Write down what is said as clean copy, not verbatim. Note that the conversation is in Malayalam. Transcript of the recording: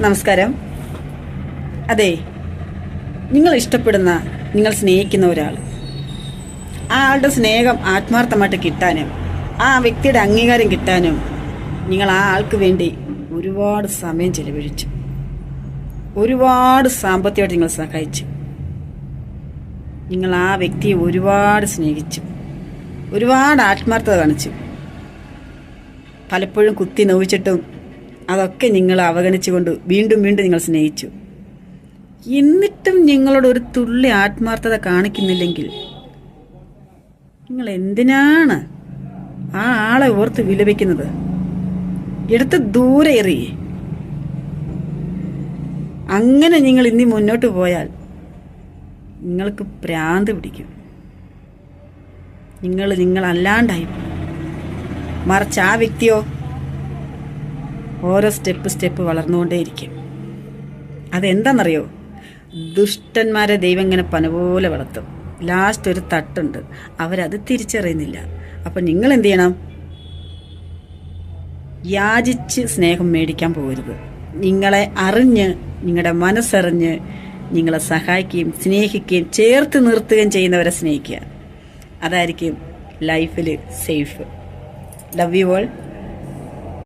നമസ്കാരം. അതെ, നിങ്ങൾ ഇഷ്ടപ്പെടുന്ന, നിങ്ങൾ സ്നേഹിക്കുന്ന ഒരാൾ, ആ ആളുടെ സ്നേഹം ആത്മാർത്ഥമായിട്ട് കിട്ടാനും ആ വ്യക്തിയുടെ അംഗീകാരം കിട്ടാനും നിങ്ങൾ ആ ആൾക്ക് വേണ്ടി ഒരുപാട് സമയം ചെലവഴിച്ചു, ഒരുപാട് സാമ്പത്തികമായിട്ട് നിങ്ങൾ സഹായിച്ചു, നിങ്ങൾ ആ വ്യക്തിയെ ഒരുപാട് സ്നേഹിച്ചു, ഒരുപാട് ആത്മാർത്ഥത കാണിച്ചു. പലപ്പോഴും കുത്തി നോവിച്ചിട്ടും അതൊക്കെ നിങ്ങൾ അവഗണിച്ചുകൊണ്ട് വീണ്ടും വീണ്ടും നിങ്ങൾ സ്നേഹിച്ചു. എന്നിട്ടും നിങ്ങളോട് ഒരു തുള്ളി ആത്മാർത്ഥത കാണിക്കുന്നില്ലെങ്കിൽ നിങ്ങൾ എന്തിനാണ് ആ ആളെ ഓർത്ത് വിലപിക്കുന്നത്? എടുത്ത് ദൂരെ എറിയേ. അങ്ങനെ നിങ്ങൾ ഇനി മുന്നോട്ട് പോയാൽ നിങ്ങൾക്ക് ഭ്രാന്ത് പിടിക്കും. നിങ്ങളല്ലാണ്ടായി. മറിച്ച് ആ വ്യക്തിയോ ഓരോ സ്റ്റെപ്പ് വളർന്നുകൊണ്ടേയിരിക്കും. അതെന്താണെന്നറിയോ? ദുഷ്ടന്മാരെ ദൈവം ഇങ്ങനെ പനപോലെ വളർത്തും. ലാസ്റ്റ് ഒരു തട്ടുണ്ട്, അവരത് തിരിച്ചറിയുന്നില്ല. അപ്പം നിങ്ങൾ എന്ത് ചെയ്യണം? യാചിച്ച് സ്നേഹം മേടിക്കാൻ പോകരുത്. നിങ്ങളെ അറിഞ്ഞ്, നിങ്ങളുടെ മനസ്സറിഞ്ഞ് നിങ്ങളെ സഹായിക്കുകയും സ്നേഹിക്കുകയും ചേർത്ത് നിർത്തുകയും ചെയ്യുന്നവരെ സ്നേഹിക്കുക. അതായിരിക്കും ലൈഫിൽ സേഫ്. Love you all.